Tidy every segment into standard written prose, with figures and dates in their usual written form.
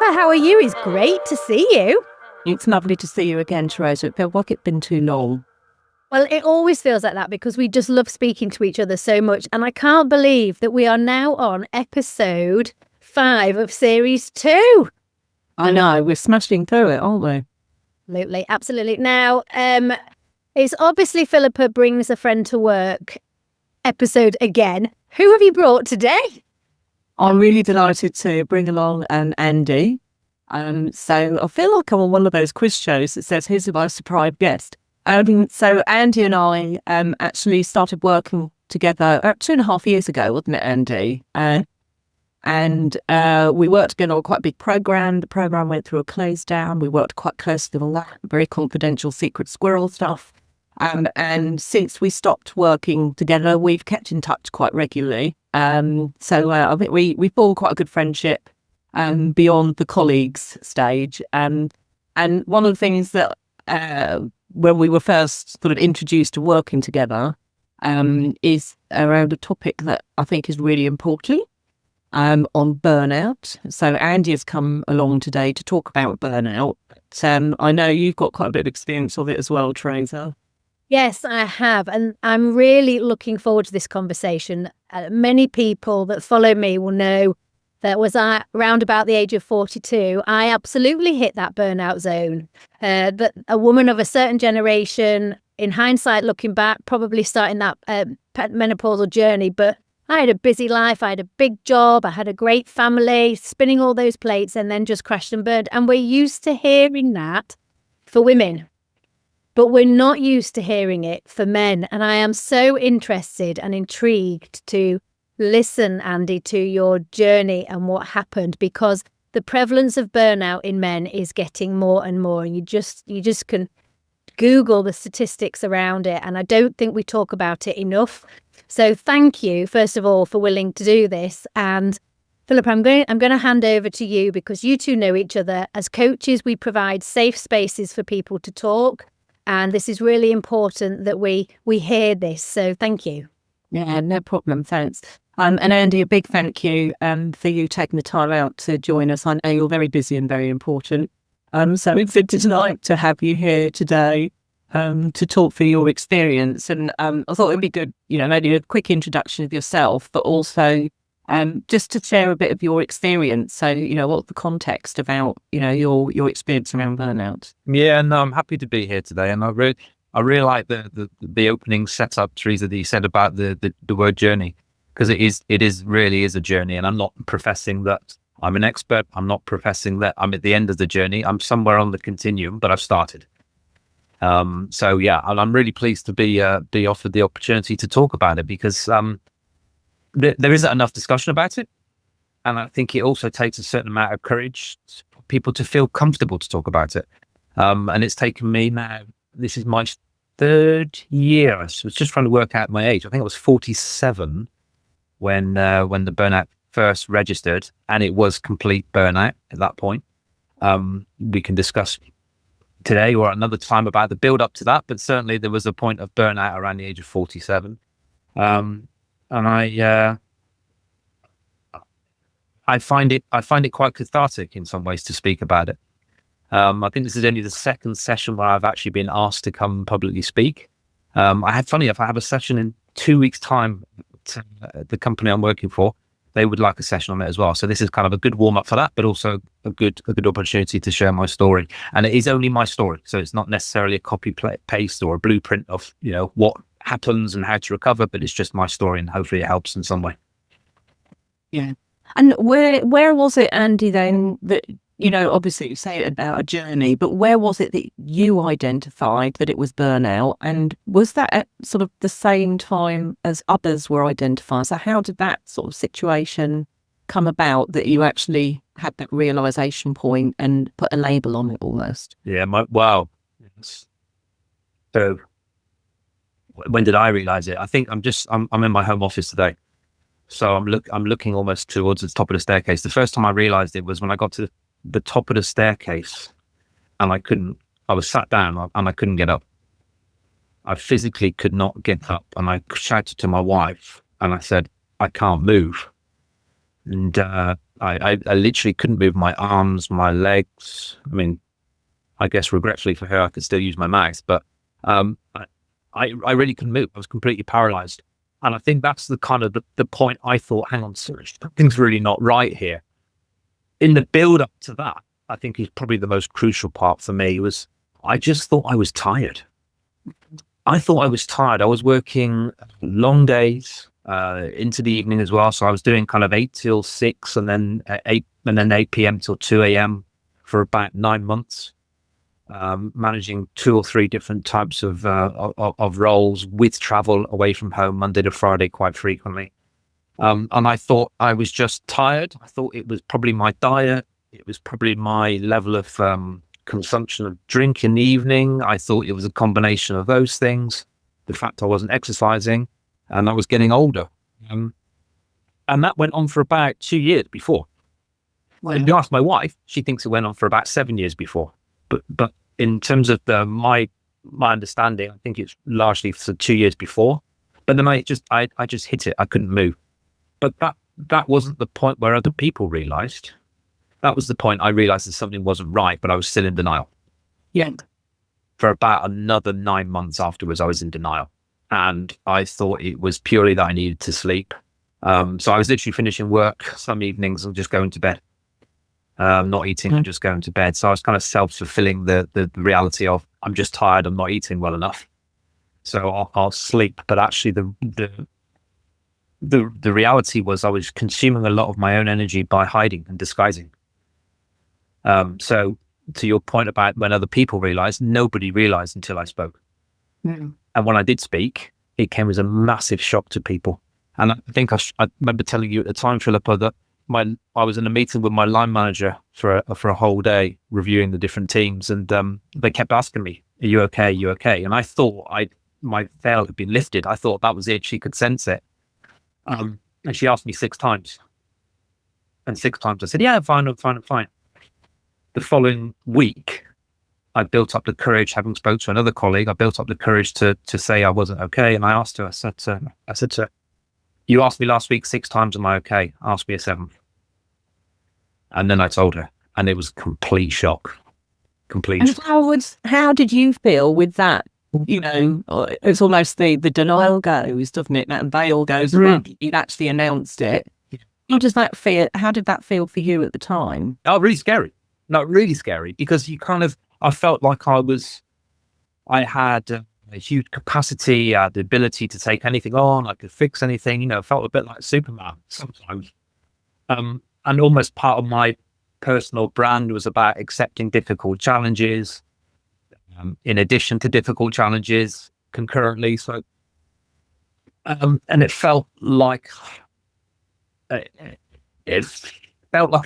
Philippa, how are you? It's great to see you. It's lovely to see you again, Theresa. It feels like it's been too long. Well, it always feels like that because we just love speaking to each other so much. And I can't believe that we are now on episode 5 of series 2. I know, we're smashing through it, aren't we? Absolutely, absolutely. Now, it's obviously Philippa brings a friend to work episode again. Who have you brought today? I'm really delighted to bring along Andy. So I feel like I'm on one of those quiz shows that says, "Here's my surprise guest." So Andy and I actually started working together about 2.5 years ago, wasn't it, Andy? And we worked together on quite a big program. The program went through a close down. We worked quite closely on that, very confidential secret squirrel stuff. And since we stopped working together, we've kept in touch quite regularly. So I think we formed quite a good friendship beyond the colleagues stage. And one of the things that when we were first sort of introduced to working together is around a topic that I think is really important on burnout. So Andy has come along today to talk about burnout. But, I know you've got quite a bit of experience of it as well, Theresa. Yes, I have. And I'm really looking forward to this conversation. Many people that follow me will know that was around about the age of 42, I absolutely hit that burnout zone. But a woman of a certain generation, in hindsight, looking back, probably starting that menopausal journey. But I had a busy life. I had a big job. I had a great family, spinning all those plates and then just crashed and burned. And we're used to hearing that for women. But we're not used to hearing it for men. And I am so interested and intrigued to listen, Andy, to your journey and what happened, because the prevalence of burnout in men is getting more and more. And you just can Google the statistics around it. And I don't think we talk about it enough. So thank you, first of all, for willing to do this. And Philippa, I'm going to hand over to you because you two know each other. As coaches, we provide safe spaces for people to talk. And this is really important that we hear this. So thank you. Yeah, no problem. Thanks. And Andy, a big thank you for you taking the time out to join us. I know you're very busy and very important. So it's a delight to have you here today to talk through your experience. And I thought it'd be good, maybe a quick introduction of yourself, but also just to share a bit of your experience. So, what's the context about, your experience around burnout? Yeah, no, I'm happy to be here today. And I really like the opening setup, Theresa, that you said about the word journey, because it really is a journey. And I'm not professing that I'm an expert. I'm not professing that I'm at the end of the journey. I'm somewhere on the continuum, but I've started. So yeah, and I'm really pleased to be offered the opportunity to talk about it because there isn't enough discussion about it. And I think it also takes a certain amount of courage for people to feel comfortable to talk about it. And it's taken me now, this is my 3rd year. I was just trying to work out my age. I think I was 47 when the burnout first registered, and it was complete burnout at that point. We can discuss today or another time about the build up to that, but certainly there was a point of burnout around the age of 47. And I find it quite cathartic in some ways to speak about it. I think this is only the 2nd session where I've actually been asked to come publicly speak. I have a session in 2 weeks' time to the company I'm working for. They would like a session on it as well. So this is kind of a good warm up for that, but also a good opportunity to share my story. And it is only my story, so it's not necessarily a copy paste or a blueprint of what happens and how to recover, but it's just my story, and hopefully it helps in some way. Yeah. And where was it, Andy, then, that, obviously you say about a journey, but where was it that you identified that it was burnout? And was that at sort of the same time as others were identifying? So how did that sort of situation come about that you actually had that realization point and put a label on it almost? Yeah, wow. So when did I realize it? I think I'm in my home office today. So I'm looking almost towards the top of the staircase. The first time I realized it was when I got to the top of the staircase and I was sat down and I couldn't get up. I physically could not get up, and I shouted to my wife and I said, I can't move. And I literally couldn't move my arms, my legs. I mean, I guess regretfully for her, I could still use my mouth, but I really couldn't move. I was completely paralyzed. And I think that's the kind of the point I thought, hang on, something's really not right here. In the build up to that, I think is probably the most crucial part for me was I just thought I was tired. I thought I was tired. I was working long days into the evening as well. So I was doing kind of 8 till 6 and then 8 p.m. till 2 a.m. for about 9 months. Managing 2 or 3 different types of roles with travel away from home Monday to Friday quite frequently. And I thought I was just tired. I thought it was probably my diet. It was probably my level of consumption of drink in the evening. I thought it was a combination of those things. The fact I wasn't exercising and I was getting older. And that went on for about 2 years before. Well, if you ask my wife, she thinks it went on for about 7 years before. But in terms of my understanding, I think it's largely for 2 years before. But then I just hit it. I couldn't move. But that wasn't the point where other people realized. That was the point I realized that something wasn't right, but I was still in denial. Yeah. For about another 9 months afterwards, I was in denial. And I thought it was purely that I needed to sleep. So I was literally finishing work some evenings and just going to bed. Not eating and just going to bed. So I was kind of self-fulfilling the reality of I'm just tired, I'm not eating well enough. So I'll sleep. But actually the reality was I was consuming a lot of my own energy by hiding and disguising. So to your point about when other people realized, nobody realized until I spoke. Mm. And when I did speak, it came as a massive shock to people. And I think I remember telling you at the time, Philippa, that I was in a meeting with my line manager for a whole day reviewing the different teams, and they kept asking me, "Are you okay? Are you okay?" And I thought my veil had been lifted. I thought that was it. She could sense it. And she asked me 6 times, and 6 times I said, "Yeah, I'm fine. I'm fine. I'm fine." The following week, I built up the courage, having spoke to another colleague. I built up the courage to say I wasn't okay, and I asked her. I said to her, "You asked me last week 6 times, am I okay? Ask me a 7th." And then I told her, and it was complete shock. Complete. And how did you feel with that? You know, it's almost the denial goes, doesn't it? That veil goes around. You actually announced it. How did that feel for you at the time? Oh, really scary. No, really scary, because I felt like I had a huge capacity, the ability to take anything on. I could fix anything, felt a bit like Superman sometimes. And almost part of my personal brand was about accepting difficult challenges, in addition to difficult challenges concurrently. So, and it felt like a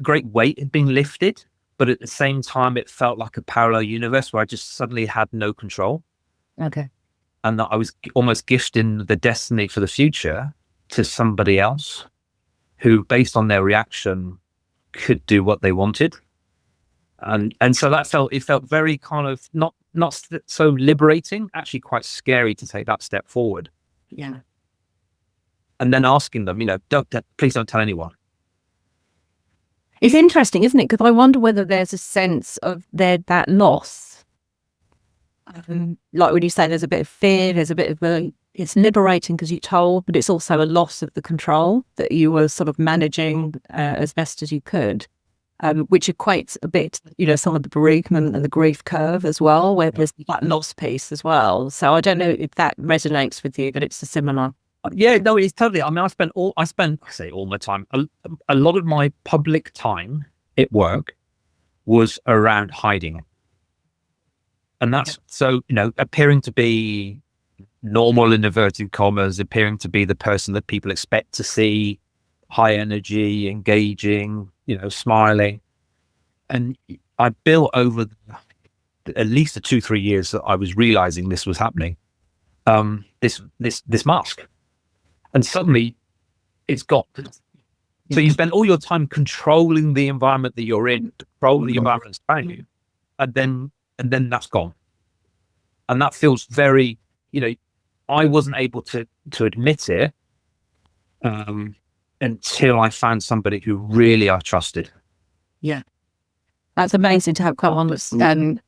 great weight had been lifted, but at the same time, it felt like a parallel universe where I just suddenly had no control. Okay. And that I was almost gifting the destiny for the future to somebody else who, based on their reaction, could do what they wanted. And so it felt very kind of not so liberating, actually quite scary to take that step forward. Yeah. And then asking them, please don't tell anyone. It's interesting, isn't it? Because I wonder whether there's a sense of that loss. Like when you say there's a bit of fear, there's a bit of it's liberating because you're told, but it's also a loss of the control that you were sort of managing as best as you could, which equates a bit, some of the bereavement and the grief curve as well, where there's that loss piece as well. So I don't know if that resonates with you, but it's a similar. Yeah, no, it's totally. I mean, I say all my time, a lot of my public time at work was around hiding. And that's so, appearing to be normal in inverted commas, appearing to be the person that people expect to see, high energy, engaging, smiling. And I built over at least the 2-3 years that I was realizing this was happening, this mask. And suddenly it's got. So you spend all your time controlling the environment that you're in, controlling the environment around you, and then that's gone. And that feels very, I wasn't able to admit it until I found somebody who really I trusted. Yeah. That's amazing to have someone that's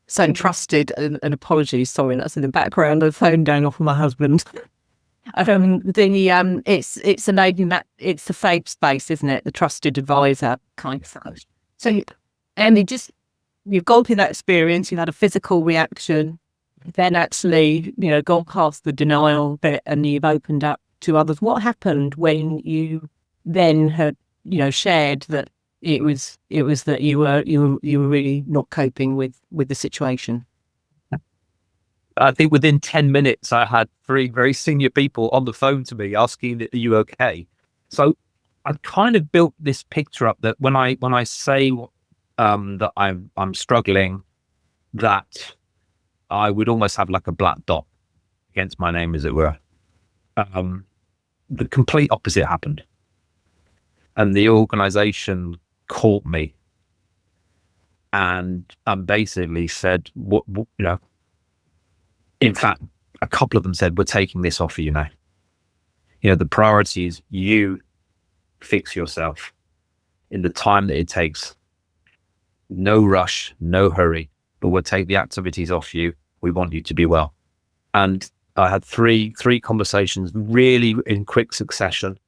so trusted. And apologies, sorry, that's in the background. The phone going off with my husband. It's enabling that it's the safe space, isn't it? The trusted advisor kind of thing. So, Andy, you've gone through that experience. You had a physical reaction, then actually, gone past the denial bit, and you've opened up to others. What happened when you then had, shared that it was that you were really not coping with the situation? I think within 10 minutes, I had 3 very senior people on the phone to me asking, "Are you okay?" So I kind of built this picture up that when I say that I'm struggling, that I would almost have like a black dot against my name, as it were. The complete opposite happened, and the organisation called me and basically said, "What In fact, a couple of them said, "We're taking this off of you now. The priority is you fix yourself in the time that it takes. No rush, no hurry, but we'll take the activities off you. We want you to be well." And I had three conversations really in quick succession.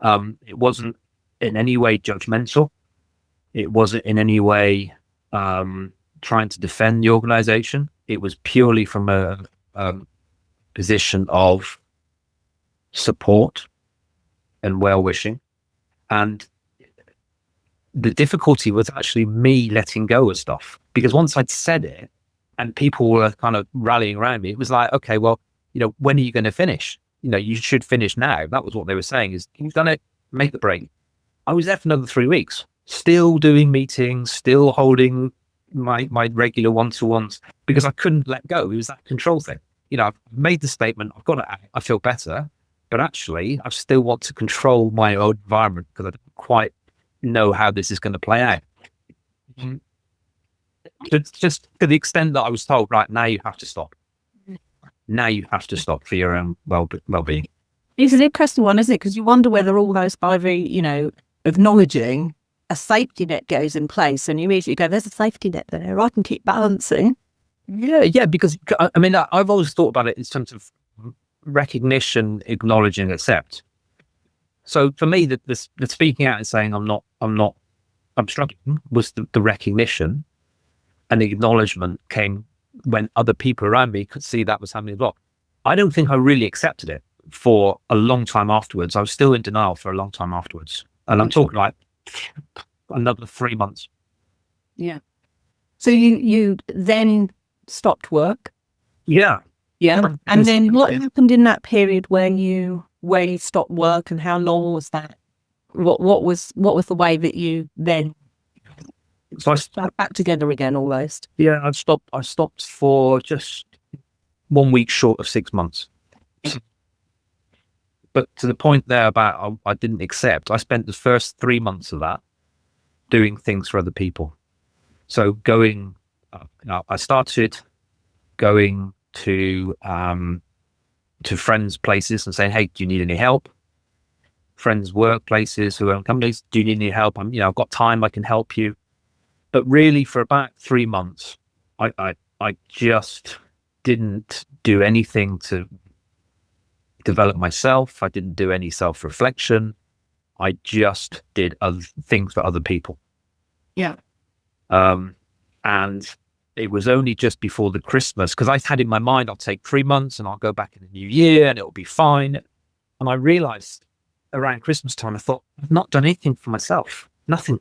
It wasn't in any way judgmental. It wasn't in any way trying to defend the organization. It was purely from a position of support and well-wishing. And the difficulty was actually me letting go of stuff, because once I'd said it and people were kind of rallying around me, it was like, okay, well, when are you going to finish? You should finish now. That was what they were saying, is you've done it, make the break. I was there for another 3 weeks, still doing meetings, still holding my regular one-to-ones, because I couldn't let go. It was that control thing. I've made the statement, I've got to act, I feel better, but actually I still want to control my own environment because I don't quite know how this is going to play out. Just to the extent that I was told, right, now you have to stop. Now you have to stop for your own well-being. It's an interesting one, isn't it? Because you wonder whether almost by acknowledging a safety net goes in place, and you immediately go, "There's a safety net there. I can keep balancing." Yeah, because I mean, I've always thought about it in terms of recognition, acknowledging, accept. So for me, the speaking out and saying I'm struggling was the recognition, and the acknowledgement came when other people around me could see that was happening as well. I don't think I really accepted it for a long time afterwards. I was still in denial for a long time afterwards, and I'm talking like another 3 months. Yeah. So you then stopped work. Yeah. And then what happened in that period when you stopped work, and how long was that? What was the way that you then So I got back together again almost? Yeah, I stopped for just 1 week short of 6 months. But to the point there about I didn't accept, I spent the first 3 months of that doing things for other people. So I started going to friends' places and saying, "Hey, do you need any help?" Friends' workplaces who own companies, "Do you need any help? I've got time, I can help you." But really, for about 3 months, I just didn't do anything to develop myself. I didn't do any self-reflection. I just did other things for other people. Yeah. And it was only just before the Christmas, because I had in my mind, I'll take 3 months and I'll go back in the new year and it'll be fine. And I realized around Christmas time, I thought, I've not done anything for myself. Nothing.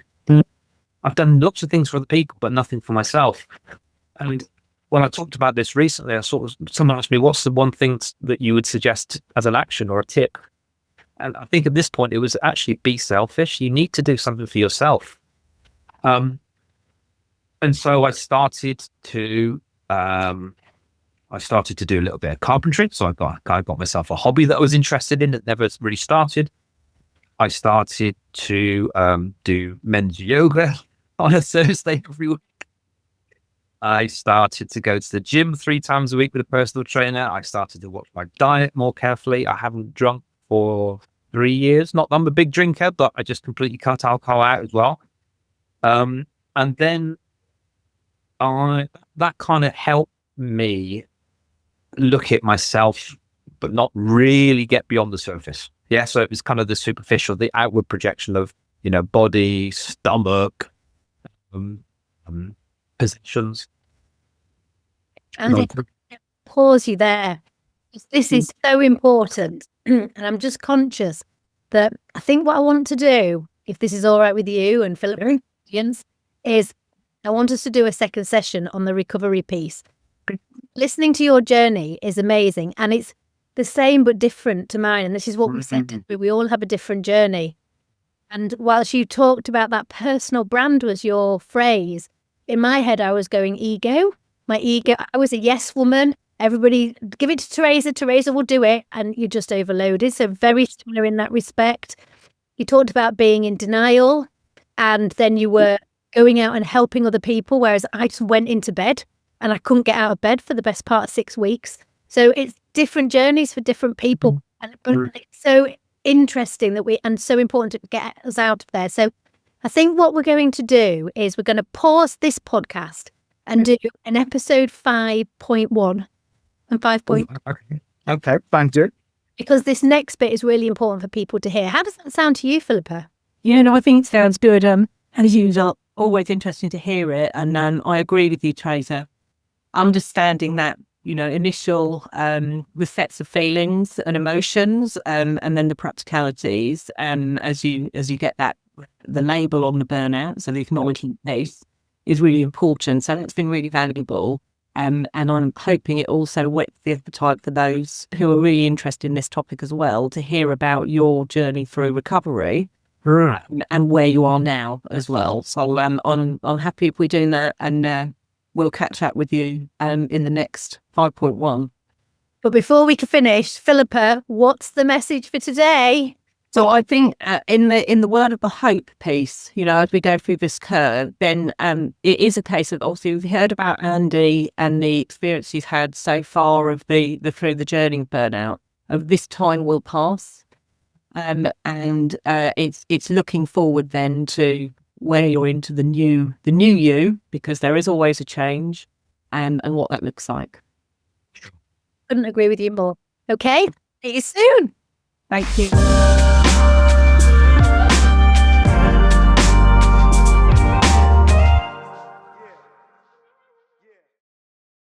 I've done lots of things for other people, but nothing for myself. And when I talked about this recently, someone asked me, "What's the one thing that you would suggest as an action or a tip?" And I think at this point, it was actually be selfish. You need to do something for yourself. And so I started to do a little bit of carpentry. So I got myself a hobby that I was interested in that never really started. I started to do men's yoga on a Thursday every week. I started to go to the gym 3 times a week with a personal trainer. I started to watch my diet more carefully. I haven't drunk for 3 years. Not that I'm a big drinker, but I just completely cut alcohol out as well. And then that kind of helped me look at myself, but not really get beyond the surface. Yeah, so it was kind of the superficial, the outward projection of, body, stomach, positions. And pause you there. This is so important. And I'm just conscious that I think what I want to do, if this is all right with you and Philippa, is I want us to do a second session on the recovery piece. Listening to your journey is amazing, and it's the same but different to mine. And this is what we said, we all have a different journey. And whilst you talked about that personal brand was your phrase, in my head I was going ego. My ego, I was a yes woman. Everybody, give it to Theresa. Theresa will do it. And you're just overloaded. So very similar in that respect. You talked about being in denial, and then you were going out and helping other people, whereas I just went into bed and I couldn't get out of bed for the best part of 6 weeks. So it's different journeys for different people. But it's so interesting and so important to get us out of there. So I think what we're going to do is we're going to pause this podcast and do an episode 5.1 and 5.2. Okay, thank you. Because this next bit is really important for people to hear. How does that sound to you, Philippa? Yeah, no, I think it sounds good. As usual, always interesting to hear it. And I agree with you, Theresa. Understanding that, initial the sets of feelings and emotions, and then the practicalities. And as you get the label on the burnout, so the acknowledgement piece is really important. So that's been really valuable. And I'm hoping it also whets the appetite for those who are really interested in this topic as well, to hear about your journey through recovery and where you are now as well. So I'm happy if we're doing that, and we'll catch up with you in the next 5.1. But before we can finish, Philippa, what's the message for today? So I think in the word of the hope piece, as we go through this curve, then it is a case of, obviously we've heard about Andy and the experience he's had so far of the through the journey of burnout. Of this time will pass, and it's looking forward then to where you're into the new you, because there is always a change, and what that looks like. Couldn't agree with you more. Okay, see you soon. Thank you.